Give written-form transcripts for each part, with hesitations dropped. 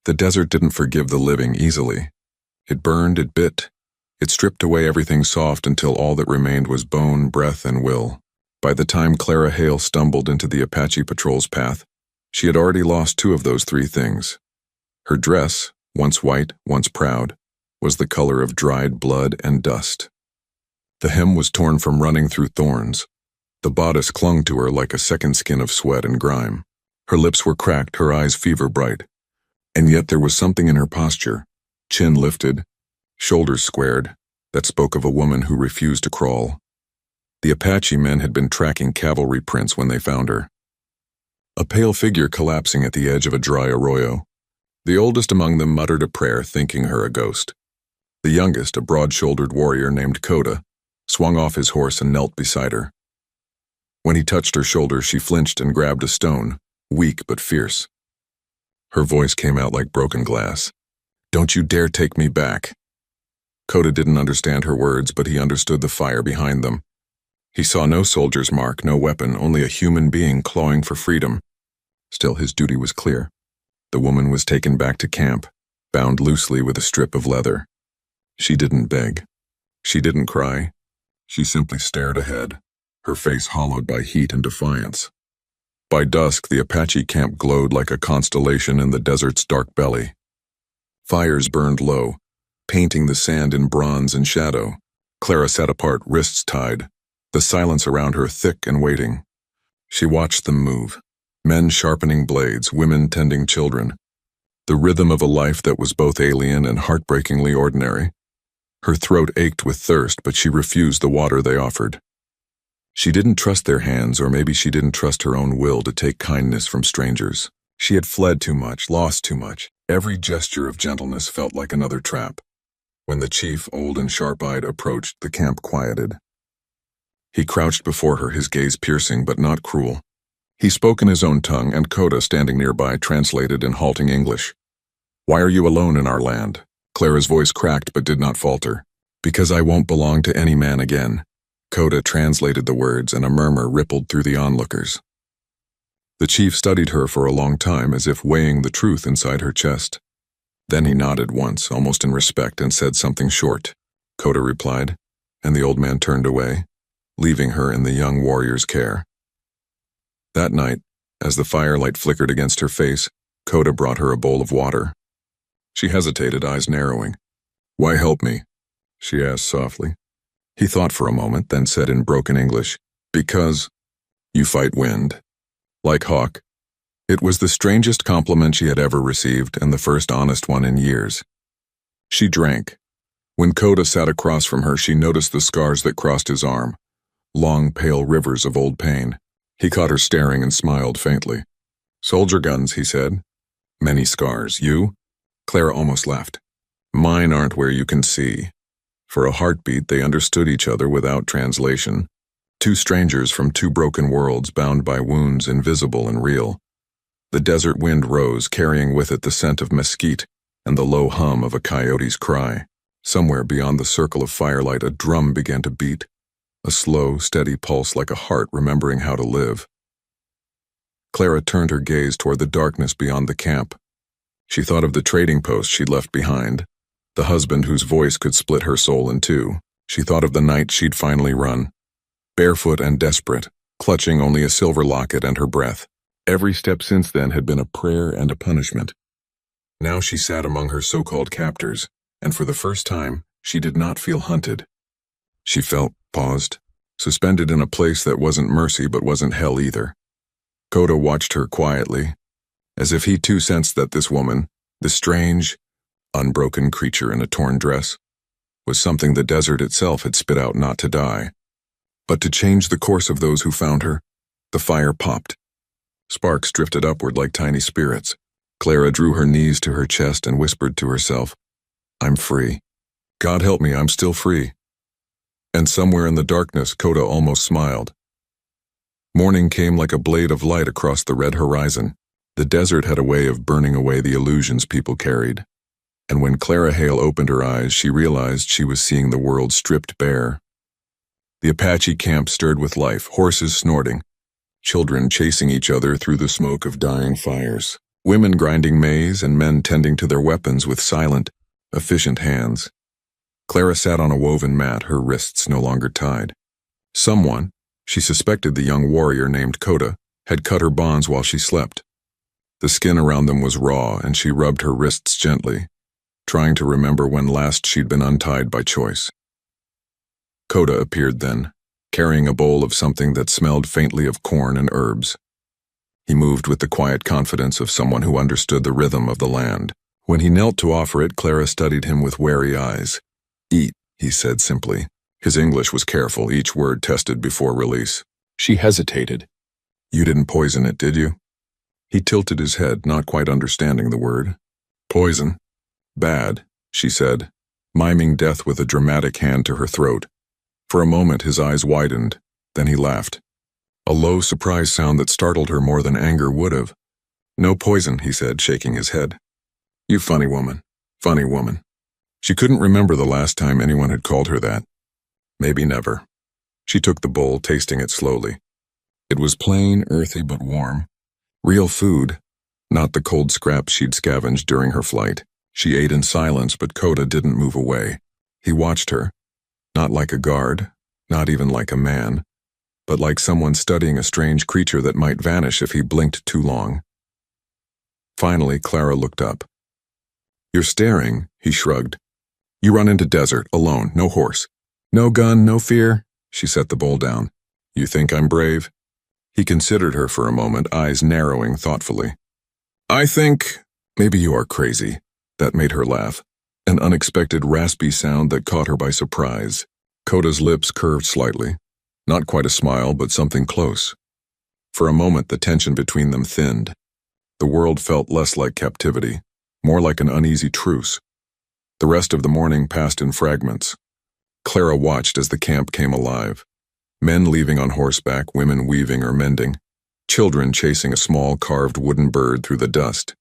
The desert didn't forgive the living easily. It burned, it bit. It stripped away everything soft until all that remained was bone, breath, and will. By the time Clara Hale stumbled into the Apache patrol's path, she had already lost two of those three things. Her dress, once white, once proud, was the color of dried blood and dust. The hem was torn from running through thorns. The bodice clung to her like a second skin of sweat and grime. Her lips were cracked, her eyes fever-bright. And yet there was something in her posture, chin lifted, shoulders squared, that spoke of a woman who refused to crawl. The Apache men had been tracking cavalry prints when they found her. A pale figure collapsing at the edge of a dry arroyo. The oldest among them muttered a prayer, thinking her a ghost. The youngest, a broad-shouldered warrior named Coda, swung off his horse and knelt beside her. When he touched her shoulder, she flinched and grabbed a stone, weak but fierce. Her voice came out like broken glass. "Don't you dare take me back." Coda didn't understand her words, but he understood the fire behind them. He saw no soldier's mark, no weapon, only a human being clawing for freedom. Still, his duty was clear. The woman was taken back to camp, bound loosely with a strip of leather. She didn't beg. She didn't cry. She simply stared ahead, her face hollowed by heat and defiance. By dusk, the Apache camp glowed like a constellation in the desert's dark belly. Fires burned low, painting the sand in bronze and shadow. Clara sat apart, wrists tied, the silence around her thick and waiting. She watched them move, men sharpening blades, women tending children, the rhythm of a life that was both alien and heartbreakingly ordinary. Her throat ached with thirst, but she refused the water they offered. She didn't trust their hands, or maybe she didn't trust her own will to take kindness from strangers. She had fled too much, lost too much. Every gesture of gentleness felt like another trap. When the chief, old and sharp-eyed, approached, the camp quieted. He crouched before her, his gaze piercing but not cruel. He spoke in his own tongue, and Coda, standing nearby, translated in halting English. "Why are you alone in our land?" Clara's voice cracked but did not falter. "Because I won't belong to any man again." Coda translated the words, and a murmur rippled through the onlookers. The chief studied her for a long time, as if weighing the truth inside her chest. Then he nodded once, almost in respect, and said something short. Coda replied, and the old man turned away, leaving her in the young warrior's care. That night, as the firelight flickered against her face, Coda brought her a bowl of water. She hesitated, eyes narrowing. "Why help me?" she asked softly. He thought for a moment, then said in broken English, "Because you fight wind. Like Hawk." It was the strangest compliment she had ever received, and the first honest one in years. She drank. When Coda sat across from her, she noticed the scars that crossed his arm, long, pale rivers of old pain. He caught her staring and smiled faintly. "Soldier guns," he said. "Many scars. You?" Clara almost laughed. "Mine aren't where you can see." For a heartbeat, they understood each other without translation. Two strangers from two broken worlds, bound by wounds invisible and real. The desert wind rose, carrying with it the scent of mesquite and the low hum of a coyote's cry. Somewhere beyond the circle of firelight, a drum began to beat, a slow, steady pulse like a heart remembering how to live. Clara turned her gaze toward the darkness beyond the camp. She thought of the trading post she'd left behind, the husband whose voice could split her soul in two. She thought of the night she'd finally run, barefoot and desperate, clutching only a silver locket and her breath. Every step since then had been a prayer and a punishment. Now she sat among her so-called captors, and for the first time, she did not feel hunted. She felt paused, suspended in a place that wasn't mercy but wasn't hell either. Coda watched her quietly, as if he too sensed that this woman, this strange, unbroken creature in a torn dress, was something the desert itself had spit out not to die, but to change the course of those who found her. The fire popped. Sparks drifted upward like tiny spirits. Clara drew her knees to her chest and whispered to herself, "I'm free. God help me, I'm still free." And somewhere in the darkness, Coda almost smiled. Morning came like a blade of light across the red horizon. The desert had a way of burning away the illusions people carried. And when Clara Hale opened her eyes, she realized she was seeing the world stripped bare. The Apache camp stirred with life, horses snorting, children chasing each other through the smoke of dying fires. Women grinding maize and men tending to their weapons with silent, efficient hands. Clara sat on a woven mat, her wrists no longer tied. Someone, she suspected the young warrior named Coda, had cut her bonds while she slept. The skin around them was raw, and she rubbed her wrists gently, trying to remember when last she'd been untied by choice. Coda appeared then, carrying a bowl of something that smelled faintly of corn and herbs. He moved with the quiet confidence of someone who understood the rhythm of the land. When he knelt to offer it, Clara studied him with wary eyes. "Eat," he said simply. His English was careful, each word tested before release. She hesitated. "You didn't poison it, did you?" He tilted his head, not quite understanding the word. "Poison? Bad," she said, miming death with a dramatic hand to her throat. For a moment his eyes widened, then he laughed. A low surprise sound that startled her more than anger would have. "No poison," he said, shaking his head. "You funny woman, funny woman." She couldn't remember the last time anyone had called her that. Maybe never. She took the bowl, tasting it slowly. It was plain, earthy, but warm. Real food, not the cold scraps she'd scavenged during her flight. She ate in silence, but Coda didn't move away. He watched her, not like a guard, not even like a man, but like someone studying a strange creature that might vanish if he blinked too long. Finally, Clara looked up. "You're staring," he shrugged. "You run into desert, alone, no horse. No gun, no fear." She set the bowl down. "You think I'm brave?" He considered her for a moment, eyes narrowing thoughtfully. "I think maybe you are crazy." That made her laugh, an unexpected raspy sound that caught her by surprise. Coda's lips curved slightly. Not quite a smile, but something close. For a moment, the tension between them thinned. The world felt less like captivity, more like an uneasy truce. The rest of the morning passed in fragments. Clara watched as the camp came alive. Men leaving on horseback, women weaving or mending, children chasing a small carved wooden bird through the dust.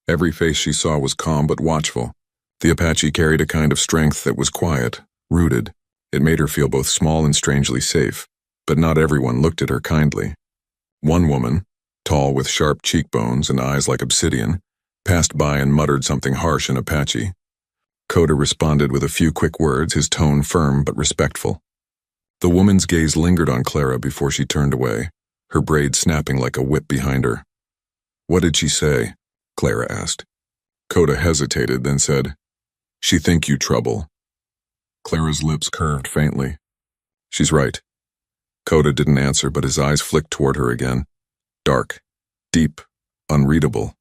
Every face she saw was calm but watchful. The Apache carried a kind of strength that was quiet, rooted. It made her feel both small and strangely safe, but not everyone looked at her kindly. One woman, tall with sharp cheekbones and eyes like obsidian, passed by and muttered something harsh in Apache. Coda responded with a few quick words, his tone firm but respectful. The woman's gaze lingered on Clara before she turned away, her braid snapping like a whip behind her. "What did she say?" Clara asked. Coda hesitated, then said, "She think you trouble." Clara's lips curved faintly. "She's right." Coda didn't answer, but his eyes flicked toward her again. Dark, deep, unreadable.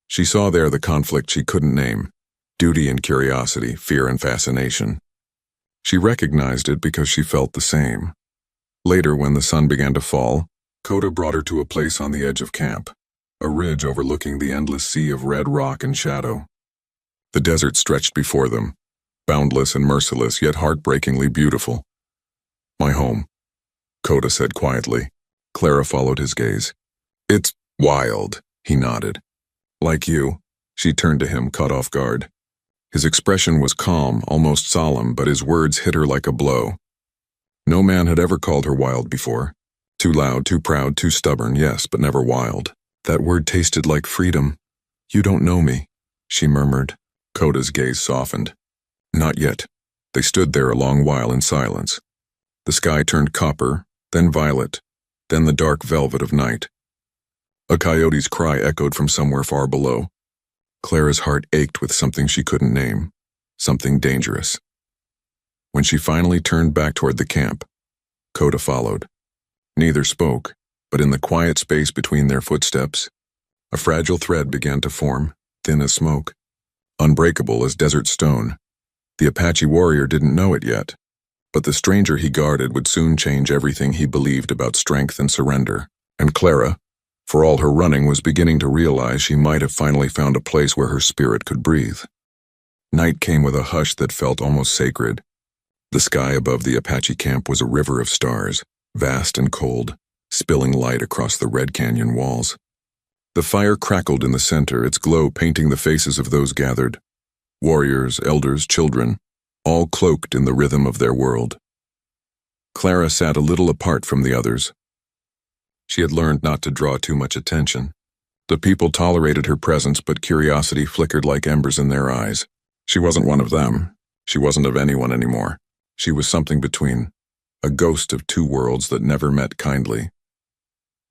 She saw there the conflict she couldn't name. Duty and curiosity, fear and fascination. She recognized it because she felt the same. Later, when the sun began to fall, Coda brought her to a place on the edge of camp, a ridge overlooking the endless sea of red rock and shadow. The desert stretched before them, boundless and merciless, yet heartbreakingly beautiful. "My home," Coda said quietly. Clara followed his gaze. "It's wild," he nodded. "Like you." She turned to him, caught off guard. His expression was calm, almost solemn, but his words hit her like a blow. No man had ever called her wild before. Too loud, too proud, too stubborn, yes, but never wild. That word tasted like freedom. "You don't know me," she murmured. Coda's gaze softened. "Not yet." They stood there a long while in silence. The sky turned copper, then violet, then the dark velvet of night. A coyote's cry echoed from somewhere far below. Clara's heart ached with something she couldn't name, something dangerous. When she finally turned back toward the camp, Coda followed. Neither spoke, but in the quiet space between their footsteps, a fragile thread began to form, thin as smoke, unbreakable as desert stone. The Apache warrior didn't know it yet, but the stranger he guarded would soon change everything he believed about strength and surrender. And Clara, for all her running, was beginning to realize she might have finally found a place where her spirit could breathe. Night came with a hush that felt almost sacred. The sky above the Apache camp was a river of stars, vast and cold, spilling light across the red canyon walls. The fire crackled in the center, its glow painting the faces of those gathered. Warriors, elders, children, all cloaked in the rhythm of their world. Clara sat a little apart from the others. She had learned not to draw too much attention. The people tolerated her presence, but curiosity flickered like embers in their eyes. She wasn't one of them. She wasn't of anyone anymore. She was something between, a ghost of two worlds that never met kindly.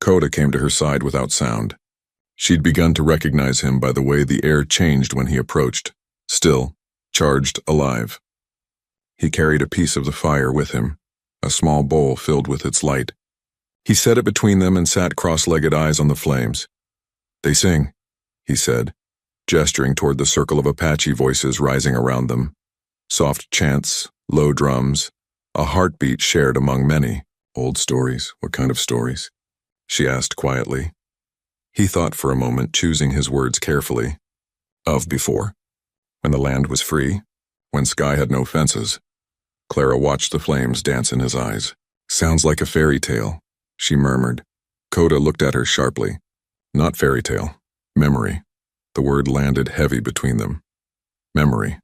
Coda came to her side without sound. She'd begun to recognize him by the way the air changed when he approached, still, charged, alive. He carried a piece of the fire with him, a small bowl filled with its light. He set it between them and sat cross-legged, eyes on the flames. "They sing," he said, gesturing toward the circle of Apache voices rising around them. Soft chants, low drums, a heartbeat shared among many. "Old stories? What kind of stories?" she asked quietly. He thought for a moment, choosing his words carefully. "Of before, when the land was free, when sky had no fences." Clara watched the flames dance in his eyes. "Sounds like a fairy tale," she murmured. Coda looked at her sharply. "Not fairy tale. Memory." The word landed heavy between them. Memory.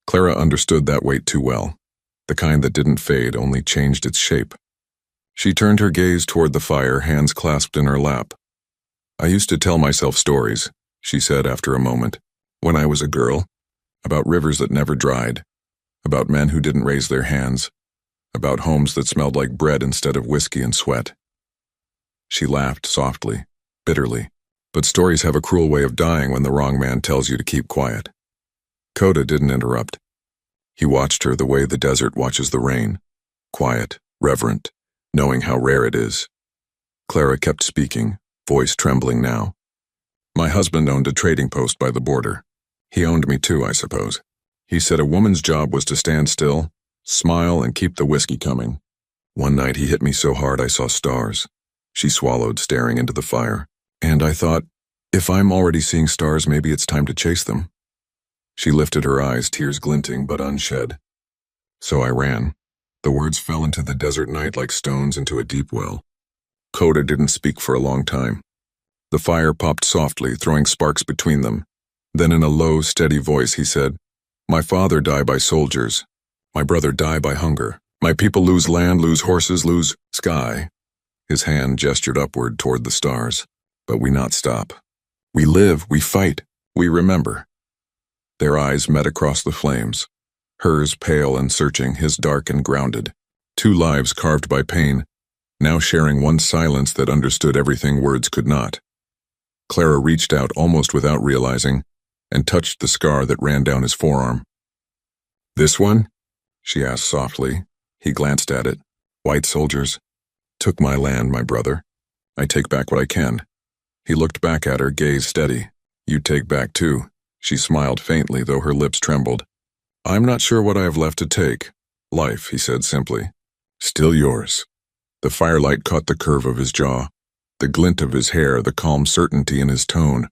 Clara understood that weight too well. The kind that didn't fade, only changed its shape. She turned her gaze toward the fire, hands clasped in her lap. "I used to tell myself stories," she said after a moment, "when I was a girl, about rivers that never dried, about men who didn't raise their hands, about homes that smelled like bread instead of whiskey and sweat." She laughed softly, bitterly. "But stories have a cruel way of dying when the wrong man tells you to keep quiet." Coda didn't interrupt. He watched her the way the desert watches the rain, quiet, reverent, knowing how rare it is. Clara kept speaking, voice trembling now. "My husband owned a trading post by the border. He owned me too, I suppose. He said a woman's job was to stand still, smile, and keep the whiskey coming. One night he hit me so hard I saw stars." She swallowed, staring into the fire. "And I thought, if I'm already seeing stars, maybe it's time to chase them." She lifted her eyes, tears glinting but unshed. "So I ran." The words fell into the desert night like stones into a deep well. Coda didn't speak for a long time. The fire popped softly, throwing sparks between them. Then in a low, steady voice he said, "My father died by soldiers. My brother died by hunger. My people lose land, lose horses, lose sky." His hand gestured upward toward the stars. "But we not stop. We live, we fight, we remember." Their eyes met across the flames. Hers pale and searching, his dark and grounded. Two lives carved by pain, now sharing one silence that understood everything words could not. Clara reached out almost without realizing, and touched the scar that ran down his forearm. "This one?" she asked softly. He glanced at it. "White soldiers. Took my land, my brother. I take back what I can." He looked back at her, gaze steady. "You take back too." She smiled faintly, though her lips trembled. "I'm not sure what I have left to take. Life," he said simply. "Still yours." The firelight caught the curve of his jaw, the glint of his hair, the calm certainty in his tone.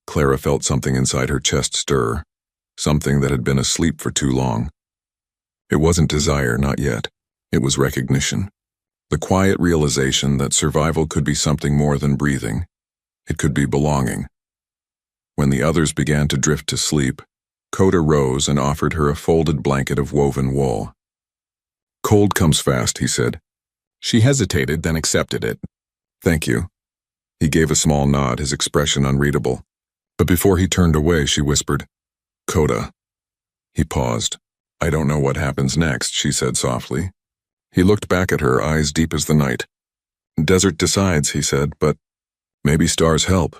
Clara felt something inside her chest stir, something that had been asleep for too long. It wasn't desire, not yet. It was recognition. The quiet realization that survival could be something more than breathing. It could be belonging. When the others began to drift to sleep, Coda rose and offered her a folded blanket of woven wool. "Cold comes fast," he said. She hesitated, then accepted it. "Thank you." He gave a small nod, his expression unreadable. But before he turned away, she whispered, "Coda." He paused. "I don't know what happens next," she said softly. He looked back at her, eyes deep as the night. "Desert decides," he said, "but maybe stars help."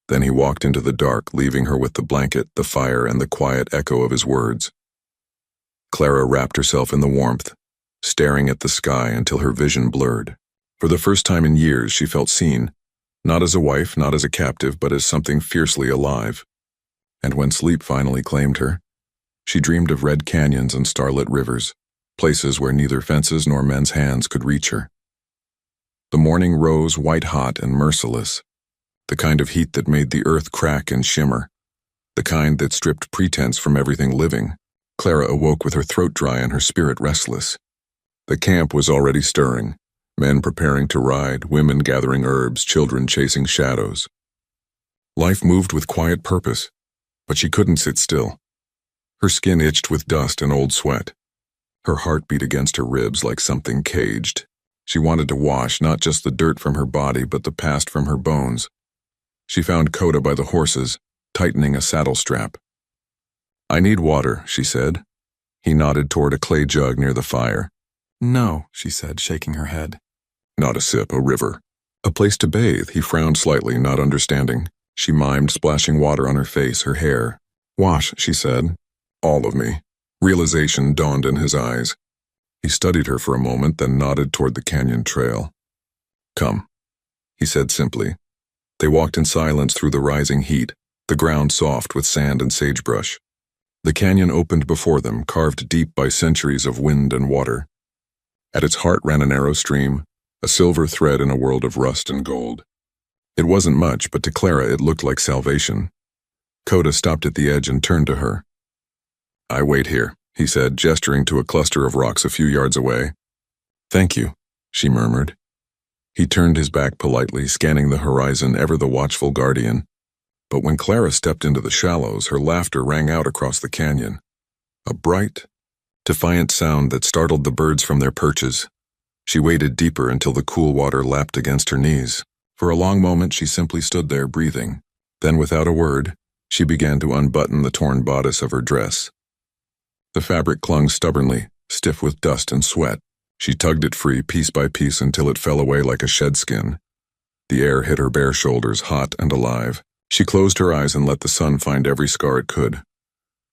Then he walked into the dark, leaving her with the blanket, the fire, and the quiet echo of his words. Clara wrapped herself in the warmth, staring at the sky until her vision blurred. For the first time in years, she felt seen, not as a wife, not as a captive, but as something fiercely alive. And when sleep finally claimed her, she dreamed of red canyons and starlit rivers, places where neither fences nor men's hands could reach her. The morning rose white-hot and merciless, the kind of heat that made the earth crack and shimmer, the kind that stripped pretense from everything living. Clara awoke with her throat dry and her spirit restless. The camp was already stirring, men preparing to ride, women gathering herbs, children chasing shadows. Life moved with quiet purpose, but she couldn't sit still. Her skin itched with dust and old sweat. Her heart beat against her ribs like something caged. She wanted to wash not just the dirt from her body, but the past from her bones. She found Coda by the horses, tightening a saddle strap. "I need water," she said. He nodded toward a clay jug near the fire. "No," she said, shaking her head. "Not a sip, a river." "A place to bathe," he frowned slightly, not understanding. She mimed, splashing water on her face, her hair. "Wash," she said. "All of me." Realization dawned in his eyes. He studied her for a moment, then nodded toward the canyon trail. "Come," he said simply. They walked in silence through the rising heat, the ground soft with sand and sagebrush. The canyon opened before them, carved deep by centuries of wind and water. At its heart ran a narrow stream, a silver thread in a world of rust and gold. It wasn't much, but to Clara it looked like salvation. Coda stopped at the edge and turned to her. "I wait here," he said, gesturing to a cluster of rocks a few yards away. "Thank you," she murmured. He turned his back politely, scanning the horizon, ever the watchful guardian. But when Clara stepped into the shallows, her laughter rang out across the canyon. A bright, defiant sound that startled the birds from their perches. She waded deeper until the cool water lapped against her knees. For a long moment she simply stood there, breathing. Then, without a word, she began to unbutton the torn bodice of her dress. The fabric clung stubbornly, stiff with dust and sweat. She tugged it free, piece by piece, until it fell away like a shed skin. The air hit her bare shoulders, hot and alive. She closed her eyes and let the sun find every scar it could.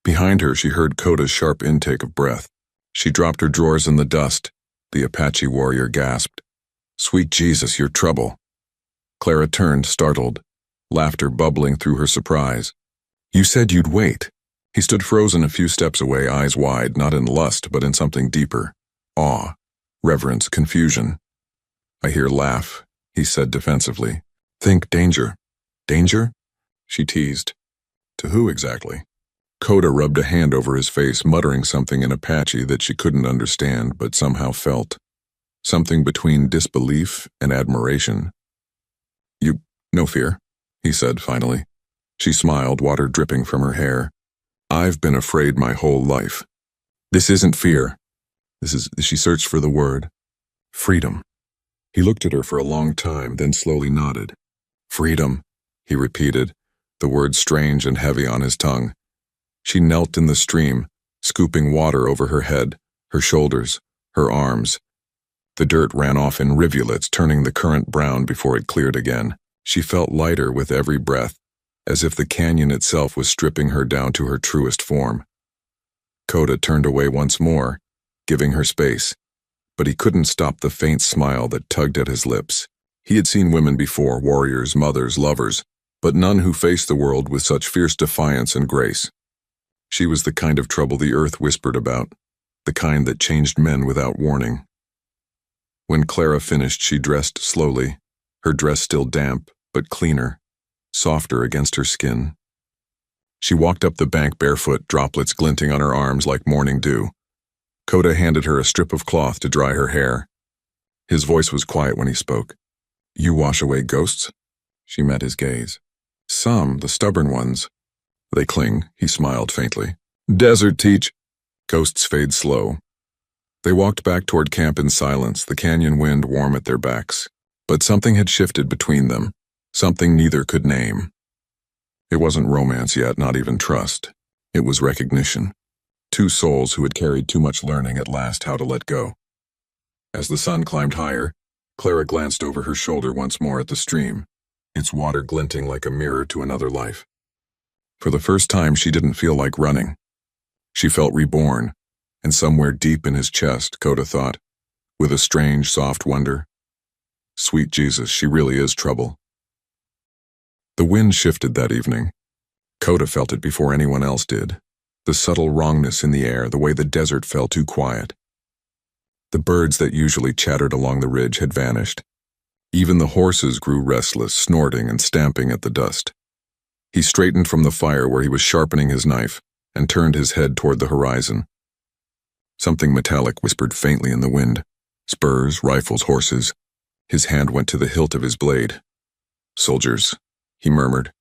Behind her she heard Coda's sharp intake of breath. She dropped her drawers in the dust. The Apache warrior gasped. "Sweet Jesus, you're trouble." Clara turned, startled, laughter bubbling through her surprise. "You said you'd wait." He stood frozen a few steps away, eyes wide, not in lust, but in something deeper. Awe, reverence, confusion. "I hear laugh," he said defensively. "Think danger." "Danger?" she teased. "To who exactly?" Coda rubbed a hand over his face, muttering something in Apache that she couldn't understand, but somehow felt. Something between disbelief and admiration. No fear," he said finally. She smiled, water dripping from her hair. "I've been afraid my whole life. This isn't fear. She searched for the word. Freedom." He looked at her for a long time, then slowly nodded. "Freedom," he repeated, the word strange and heavy on his tongue. She knelt in the stream, scooping water over her head, her shoulders, her arms. The dirt ran off in rivulets, turning the current brown before it cleared again. She felt lighter with every breath, as if the canyon itself was stripping her down to her truest form. Coda turned away once more, giving her space, but he couldn't stop the faint smile that tugged at his lips. He had seen women before, warriors, mothers, lovers, but none who faced the world with such fierce defiance and grace. She was the kind of trouble the earth whispered about, the kind that changed men without warning. When Clara finished, she dressed slowly, her dress still damp, but cleaner, softer against her skin. She walked up the bank barefoot, droplets glinting on her arms like morning dew. Coda handed her a strip of cloth to dry her hair. His voice was quiet when he spoke. "You wash away ghosts?" She met his gaze. "Some, the stubborn ones. They cling," he smiled faintly. "Desert teach." Ghosts fade slow. They walked back toward camp in silence, the canyon wind warm at their backs. But something had shifted between them, something neither could name. It wasn't romance yet, not even trust. It was recognition. Two souls who had carried too much learning at last how to let go. As the sun climbed higher, Clara glanced over her shoulder once more at the stream, its water glinting like a mirror to another life. For the first time, she didn't feel like running. She felt reborn, and somewhere deep in his chest, Coda thought, with a strange, soft wonder, "Sweet Jesus, she really is trouble." The wind shifted that evening. Coda felt it before anyone else did. The subtle wrongness in the air, the way the desert fell too quiet. The birds that usually chattered along the ridge had vanished. Even the horses grew restless, snorting and stamping at the dust. He straightened from the fire where he was sharpening his knife and turned his head toward the horizon. Something metallic whispered faintly in the wind. Spurs, rifles, horses. His hand went to the hilt of his blade. "Soldiers," he murmured.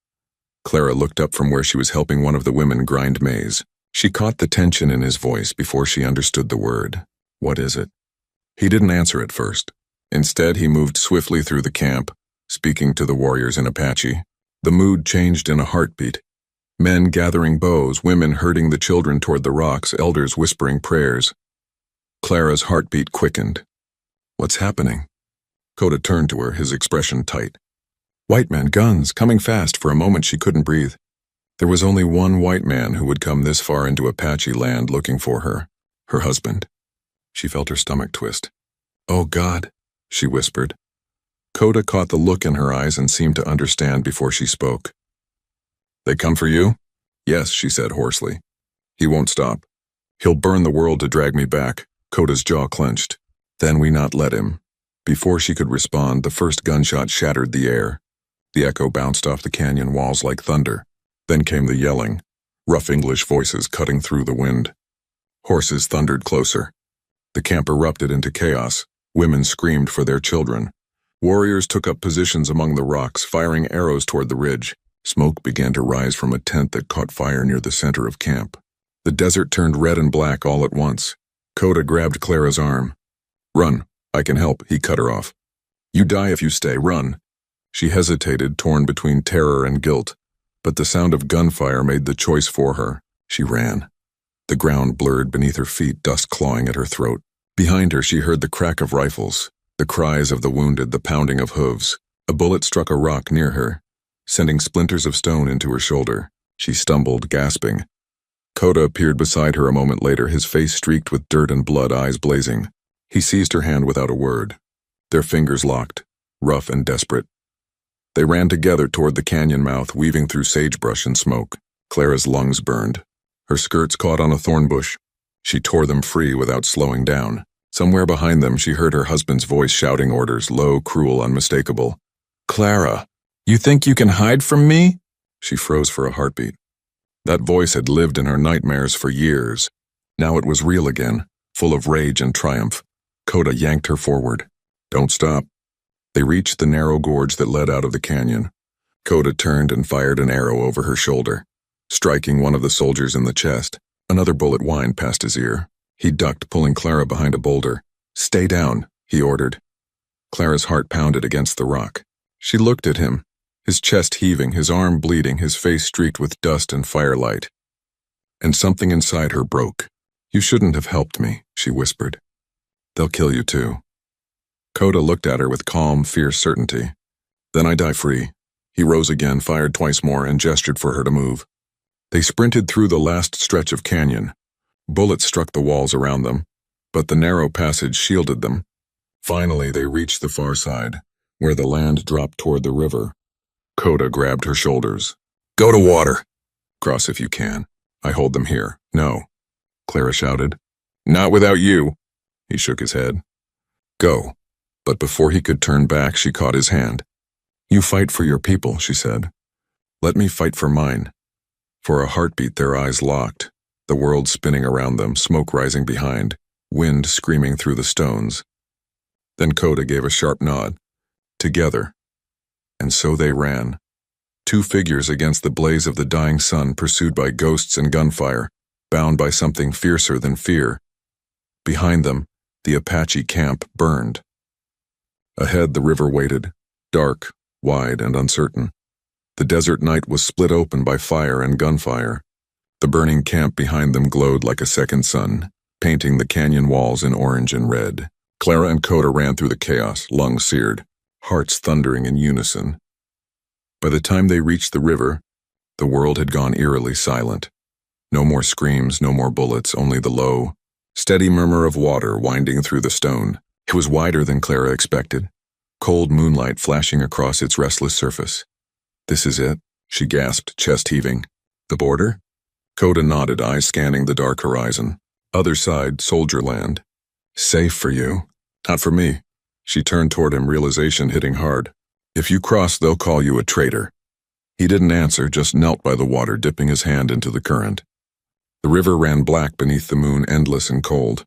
Clara looked up from where she was helping one of the women grind maize. She caught the tension in his voice before she understood the word. "What is it?" He didn't answer at first. Instead, he moved swiftly through the camp, speaking to the warriors in Apache. The mood changed in a heartbeat. Men gathering bows, women herding the children toward the rocks, elders whispering prayers. Clara's heartbeat quickened. What's happening? Coda turned to her, his expression tight. White men, guns, coming fast. For a moment she couldn't breathe. There was only one white man who would come this far into Apache land looking for her husband. She felt her stomach twist. Oh God, she whispered. Coda caught the look in her eyes and seemed to understand before she spoke. They come for you? Yes, she said hoarsely. He won't stop. He'll burn the world to drag me back. Coda's jaw clenched. Then we not let him. Before she could respond, the first gunshot shattered the air. The echo bounced off the canyon walls like thunder. Then came the yelling, rough English voices cutting through the wind. Horses thundered closer. The camp erupted into chaos. Women screamed for their children. Warriors took up positions among the rocks, firing arrows toward the ridge. Smoke began to rise from a tent that caught fire near the center of camp. The desert turned red and black all at once. Coda grabbed Clara's arm. Run, I can help, he cut her off. You die if you stay, run. She hesitated, torn between terror and guilt, but the sound of gunfire made the choice for her. She ran. The ground blurred beneath her feet, dust clawing at her throat. Behind her she heard the crack of rifles, the cries of the wounded, the pounding of hooves. A bullet struck a rock near her, sending splinters of stone into her shoulder. She stumbled, gasping. Coda appeared beside her a moment later, his face streaked with dirt and blood, eyes blazing. He seized her hand without a word. Their fingers locked, rough and desperate. They ran together toward the canyon mouth, weaving through sagebrush and smoke. Clara's lungs burned. Her skirts caught on a thorn bush. She tore them free without slowing down. Somewhere behind them she heard her husband's voice shouting orders, low, cruel, unmistakable. Clara, you think you can hide from me? She froze for a heartbeat. That voice had lived in her nightmares for years. Now it was real again, full of rage and triumph. Coda yanked her forward. Don't stop. They reached the narrow gorge that led out of the canyon. Coda turned and fired an arrow over her shoulder, striking one of the soldiers in the chest. Another bullet whined past his ear. He ducked, pulling Clara behind a boulder. Stay down, he ordered. Clara's heart pounded against the rock. She looked at him, his chest heaving, his arm bleeding, his face streaked with dust and firelight. And something inside her broke. You shouldn't have helped me, she whispered. They'll kill you too. Coda looked at her with calm, fierce certainty. Then I die free. He rose again, fired twice more, and gestured for her to move. They sprinted through the last stretch of canyon. Bullets struck the walls around them, but the narrow passage shielded them. Finally, they reached the far side, where the land dropped toward the river. Coda grabbed her shoulders. Go to water. Cross if you can. I hold them here. No, Clara shouted. Not without you. He shook his head. Go. But before he could turn back, she caught his hand. You fight for your people, she said. Let me fight for mine. For a heartbeat, their eyes locked, the world spinning around them, smoke rising behind, wind screaming through the stones. Then Coda gave a sharp nod. Together. And so they ran. Two figures against the blaze of the dying sun, pursued by ghosts and gunfire, bound by something fiercer than fear. Behind them, the Apache camp burned. Ahead, the river waited, dark, wide, and uncertain. The desert night was split open by fire and gunfire. The burning camp behind them glowed like a second sun, painting the canyon walls in orange and red. Clara and Coda ran through the chaos, lungs seared, hearts thundering in unison. By the time they reached the river, the world had gone eerily silent. No more screams, no more bullets, only the low, steady murmur of water winding through the stone. It was wider than Clara expected, cold moonlight flashing across its restless surface. This is it, she gasped, chest heaving. The border? Coda nodded, eyes scanning the dark horizon. Other side, soldier land. Safe for you. Not for me. She turned toward him, realization hitting hard. If you cross, they'll call you a traitor. He didn't answer, just knelt by the water, dipping his hand into the current. The river ran black beneath the moon, endless and cold.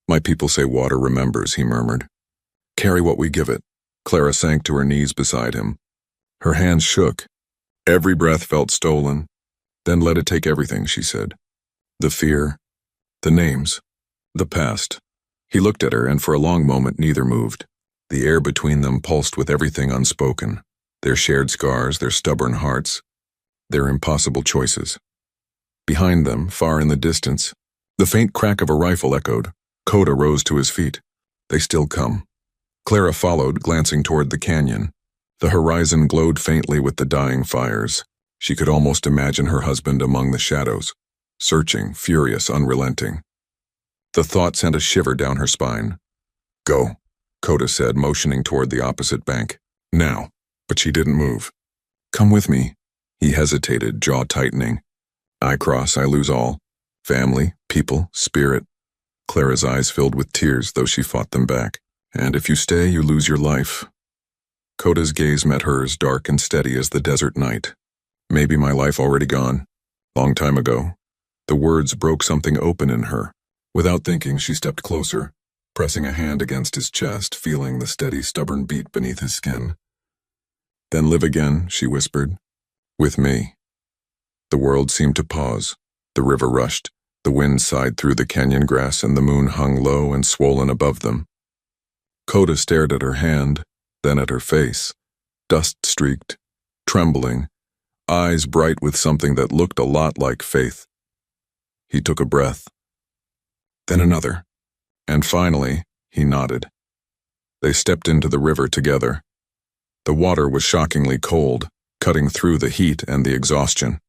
My people say water remembers, he murmured. Carry what we give it. Clara sank to her knees beside him. Her hands shook. Every breath felt stolen. Then let it take everything, she said. The fear, the names, the past. He looked at her, and for a long moment neither moved. The air between them pulsed with everything unspoken. Their shared scars, their stubborn hearts, their impossible choices. Behind them, far in the distance, the faint crack of a rifle echoed. Coda rose to his feet. They still come. Clara followed, glancing toward the canyon. The horizon glowed faintly with the dying fires. She could almost imagine her husband among the shadows, searching, furious, unrelenting. The thought sent a shiver down her spine. "Go," Coda said, motioning toward the opposite bank. "Now." But she didn't move. "Come with me." He hesitated, jaw tightening. "I cross, I lose all. Family, people, spirit." Clara's eyes filled with tears, though she fought them back. "And if you stay, you lose your life." Coda's gaze met hers, dark and steady as the desert night. "Maybe my life already gone. Long time ago." The words broke something open in her. Without thinking, she stepped closer, pressing a hand against his chest, feeling the steady, stubborn beat beneath his skin. "Then live again," she whispered. "With me." The world seemed to pause. The river rushed. The wind sighed through the canyon grass and the moon hung low and swollen above them. Coda stared at her hand, then at her face, dust-streaked, trembling, eyes bright with something that looked a lot like faith. He took a breath. Then another. And finally, he nodded. They stepped into the river together. The water was shockingly cold, cutting through the heat and the exhaustion.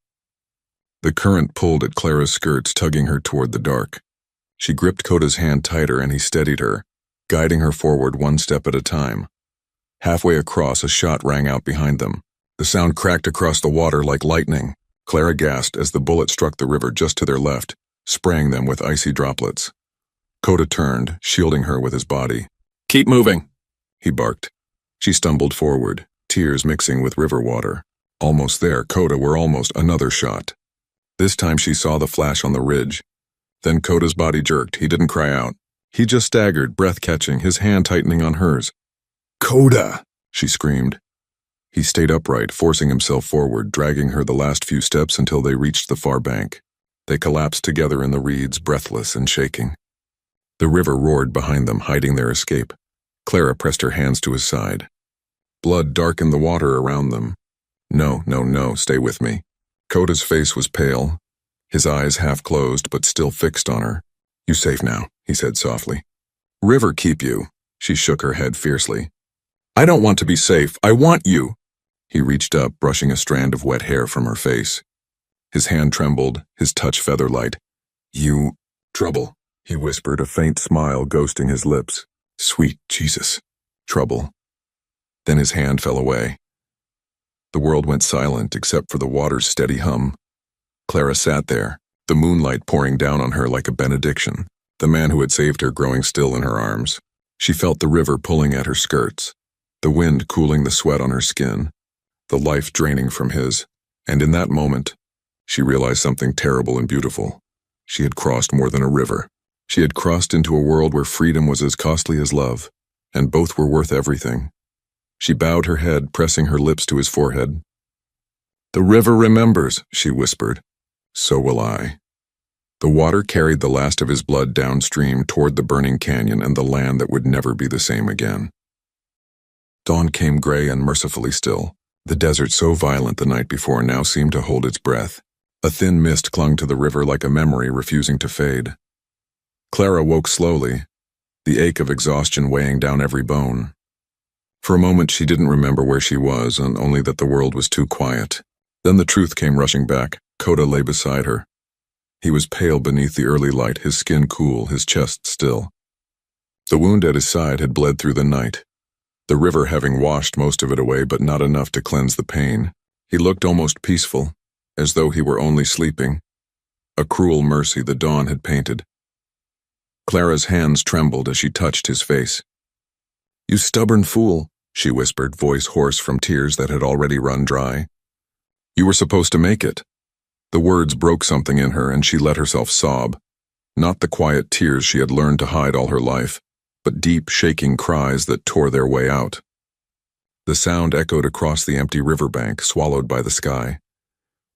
The current pulled at Clara's skirts, tugging her toward the dark. She gripped Coda's hand tighter and he steadied her, guiding her forward one step at a time. Halfway across, a shot rang out behind them. The sound cracked across the water like lightning. Clara gasped as the bullet struck the river just to their left, spraying them with icy droplets. Coda turned, shielding her with his body. "Keep moving," he barked. She stumbled forward, tears mixing with river water. Almost there, Coda were almost another shot. This time she saw the flash on the ridge. Then Coda's body jerked. He didn't cry out. He just staggered, breath catching, his hand tightening on hers. "Coda!" she screamed. He stayed upright, forcing himself forward, dragging her the last few steps until they reached the far bank. They collapsed together in the reeds, breathless and shaking. The river roared behind them, hiding their escape. Clara pressed her hands to his side. Blood darkened the water around them. "No, no, no, stay with me." Coda's face was pale, his eyes half closed but still fixed on her. "You safe now," he said softly. "River keep you." She shook her head fiercely. "I don't want to be safe. I want you." He reached up, brushing a strand of wet hair from her face. His hand trembled, his touch feather-light. "You... trouble," he whispered, a faint smile ghosting his lips. "Sweet Jesus. Trouble." Then his hand fell away. The world went silent except for the water's steady hum. Clara sat there, the moonlight pouring down on her like a benediction, the man who had saved her growing still in her arms. She felt the river pulling at her skirts, the wind cooling the sweat on her skin, the life draining from his, and in that moment, she realized something terrible and beautiful. She had crossed more than a river. She had crossed into a world where freedom was as costly as love, and both were worth everything. She bowed her head, pressing her lips to his forehead. "The river remembers," she whispered. "So will I." The water carried the last of his blood downstream toward the burning canyon and the land that would never be the same again. Dawn came gray and mercifully still. The desert, so violent the night before, now seemed to hold its breath. A thin mist clung to the river like a memory refusing to fade. Clara woke slowly, the ache of exhaustion weighing down every bone. For a moment she didn't remember where she was, and only that the world was too quiet. Then the truth came rushing back. Coda lay beside her. He was pale beneath the early light, his skin cool, his chest still. The wound at his side had bled through the night, the river having washed most of it away, but not enough to cleanse the pain. He looked almost peaceful, as though he were only sleeping. A cruel mercy the dawn had painted. Clara's hands trembled as she touched his face. "You stubborn fool," she whispered, voice hoarse from tears that had already run dry. "You were supposed to make it." The words broke something in her, and she let herself sob. Not the quiet tears she had learned to hide all her life, but deep, shaking cries that tore their way out. The sound echoed across the empty riverbank, swallowed by the sky.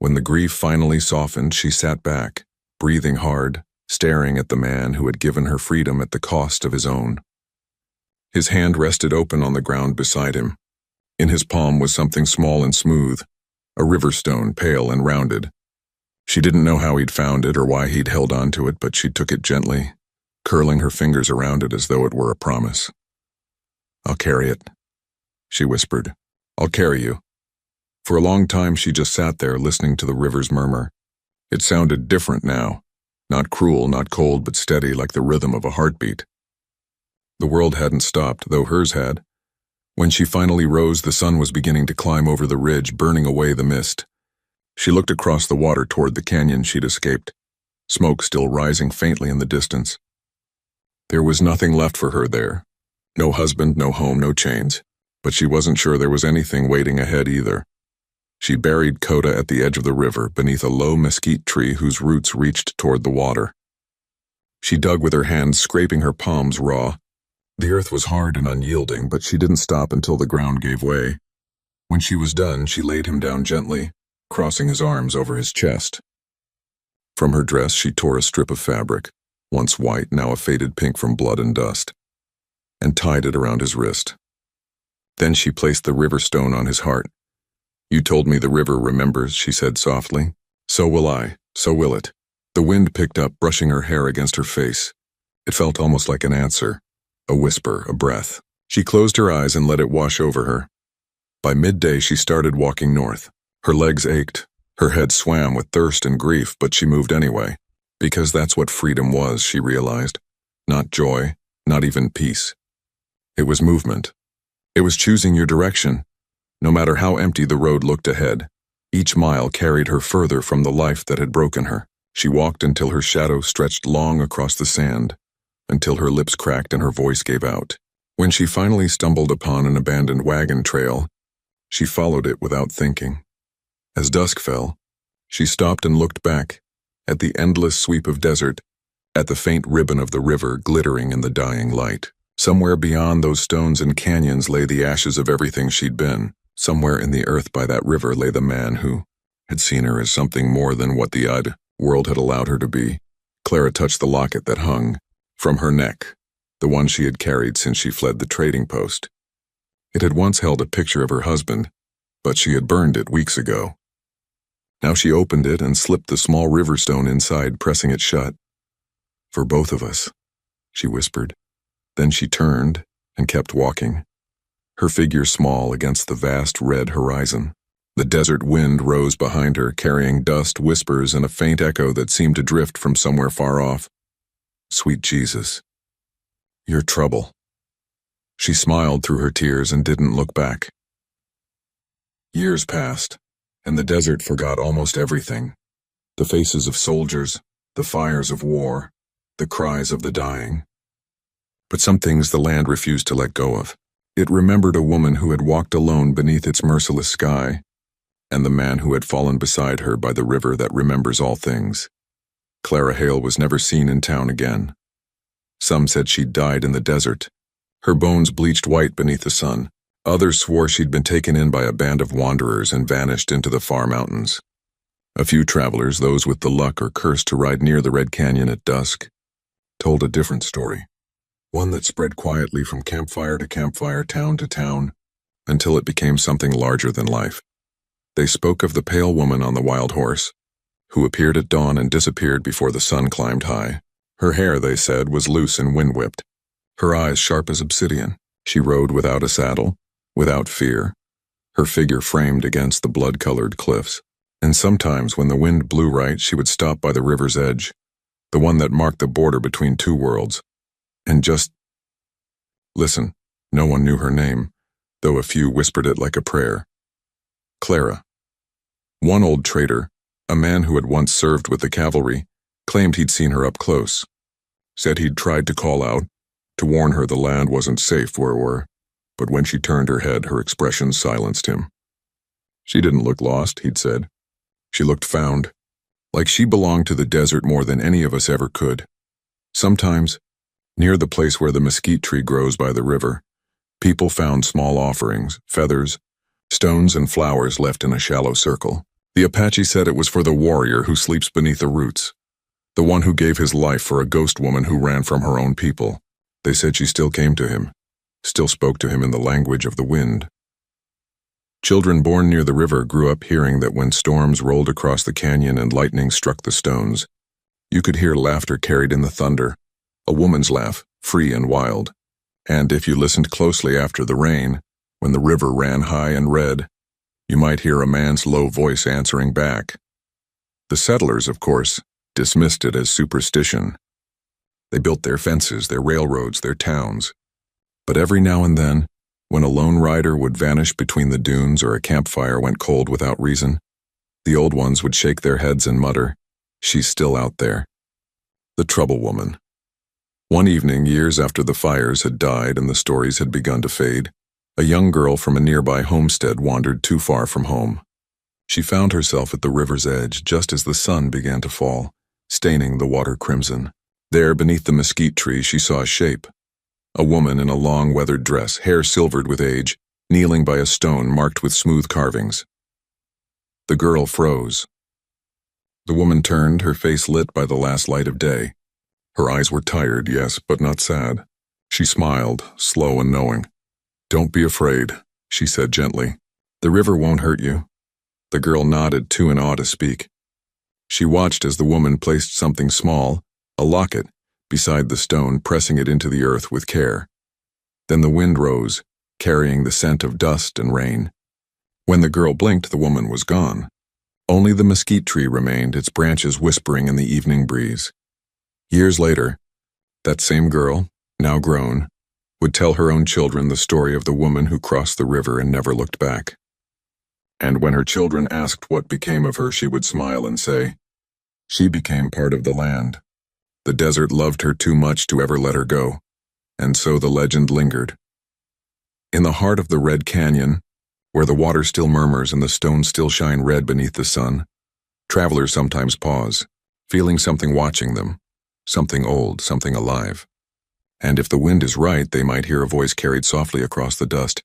When the grief finally softened, she sat back, breathing hard, staring at the man who had given her freedom at the cost of his own. His hand rested open on the ground beside him. In his palm was something small and smooth, a river stone, pale and rounded. She didn't know how he'd found it or why he'd held on to it, but she took it gently, curling her fingers around it as though it were a promise. "I'll carry it," she whispered. "I'll carry you." For a long time she just sat there listening to the river's murmur. It sounded different now, not cruel, not cold, but steady like the rhythm of a heartbeat. The world hadn't stopped, though hers had. When she finally rose, the sun was beginning to climb over the ridge, burning away the mist. She looked across the water toward the canyon she'd escaped, smoke still rising faintly in the distance. There was nothing left for her there. No husband, no home, no chains. But she wasn't sure there was anything waiting ahead either. She buried Coda at the edge of the river, beneath a low mesquite tree whose roots reached toward the water. She dug with her hands, scraping her palms raw. The earth was hard and unyielding, but she didn't stop until the ground gave way. When she was done, she laid him down gently, crossing his arms over his chest. From her dress, she tore a strip of fabric, once white, now a faded pink from blood and dust, and tied it around his wrist. Then she placed the river stone on his heart. "You told me the river remembers," she said softly. "So will I, so will it." The wind picked up, brushing her hair against her face. It felt almost like an answer, a whisper, a breath. She closed her eyes and let it wash over her. By midday she started walking north. Her legs ached, her head swam with thirst and grief, but she moved anyway. Because that's what freedom was, she realized. Not joy, not even peace. It was movement. It was choosing your direction. No matter how empty the road looked ahead, each mile carried her further from the life that had broken her. She walked until her shadow stretched long across the sand, until her lips cracked and her voice gave out. When she finally stumbled upon an abandoned wagon trail, she followed it without thinking. As dusk fell, she stopped and looked back, at the endless sweep of desert, at the faint ribbon of the river glittering in the dying light. Somewhere beyond those stones and canyons lay the ashes of everything she'd been. Somewhere in the earth by that river lay the man who had seen her as something more than what the odd world had allowed her to be. Clara touched the locket that hung from her neck, the one she had carried since she fled the trading post. It had once held a picture of her husband, but she had burned it weeks ago. Now she opened it and slipped the small river stone inside, pressing it shut. "For both of us," she whispered. Then she turned and kept walking, her figure small against the vast red horizon. The desert wind rose behind her, carrying dust, whispers, and a faint echo that seemed to drift from somewhere far off. "Sweet Jesus, your trouble." She smiled through her tears and didn't look back. Years passed, and the desert forgot almost everything. The faces of soldiers, the fires of war, the cries of the dying. But some things the land refused to let go of. It remembered a woman who had walked alone beneath its merciless sky, and the man who had fallen beside her by the river that remembers all things. Clara Hale was never seen in town again. Some said she'd died in the desert, her bones bleached white beneath the sun. Others swore she'd been taken in by a band of wanderers and vanished into the far mountains. A few travelers, those with the luck or curse to ride near the Red Canyon at dusk, told a different story. One that spread quietly from campfire to campfire, town to town, until it became something larger than life. They spoke of the pale woman on the wild horse, who appeared at dawn and disappeared before the sun climbed high. Her hair, they said, was loose and wind-whipped, her eyes sharp as obsidian. She rode without a saddle, without fear, her figure framed against the blood-colored cliffs. And sometimes, when the wind blew right, she would stop by the river's edge, the one that marked the border between two worlds, and just listen. No one knew her name, though a few whispered it like a prayer. Clara. One old trader, a man who had once served with the cavalry, claimed he'd seen her up close. Said he'd tried to call out, to warn her the land wasn't safe where we're, but when she turned her head, her expression silenced him. She didn't look lost, he'd said. She looked found, like she belonged to the desert more than any of us ever could. Sometimes, near the place where the mesquite tree grows by the river, people found small offerings, feathers, stones, and flowers left in a shallow circle. The Apache said it was for the warrior who sleeps beneath the roots, the one who gave his life for a ghost woman who ran from her own people. They said she still came to him, still spoke to him in the language of the wind. Children born near the river grew up hearing that when storms rolled across the canyon and lightning struck the stones, you could hear laughter carried in the thunder, a woman's laugh, free and wild. And if you listened closely after the rain, when the river ran high and red, you might hear a man's low voice answering back. The settlers, of course, dismissed it as superstition. They built their fences, their railroads, their towns. But every now and then, when a lone rider would vanish between the dunes or a campfire went cold without reason, the old ones would shake their heads and mutter, "She's still out there." The trouble woman. One evening, years after the fires had died and the stories had begun to fade, a young girl from a nearby homestead wandered too far from home. She found herself at the river's edge just as the sun began to fall, staining the water crimson. There, beneath the mesquite tree, she saw a shape. A woman in a long weathered dress, hair silvered with age, kneeling by a stone marked with smooth carvings. The girl froze. The woman turned, her face lit by the last light of day. Her eyes were tired, yes, but not sad. She smiled, slow and knowing. "Don't be afraid," she said gently. "The river won't hurt you." The girl nodded, too in awe to speak. She watched as the woman placed something small, a locket, beside the stone, pressing it into the earth with care. Then the wind rose, carrying the scent of dust and rain. When the girl blinked, the woman was gone. Only the mesquite tree remained, its branches whispering in the evening breeze. Years later, that same girl, now grown, would tell her own children the story of the woman who crossed the river and never looked back. And when her children asked what became of her, she would smile and say, "She became part of the land. The desert loved her too much to ever let her go." And so the legend lingered. In the heart of the Red Canyon, where the water still murmurs and the stones still shine red beneath the sun, travelers sometimes pause, feeling something watching them, something old, something alive. And if the wind is right, they might hear a voice carried softly across the dust.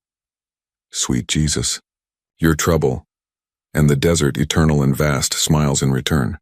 "Sweet Jesus, your trouble," and the desert, eternal and vast, smiles in return.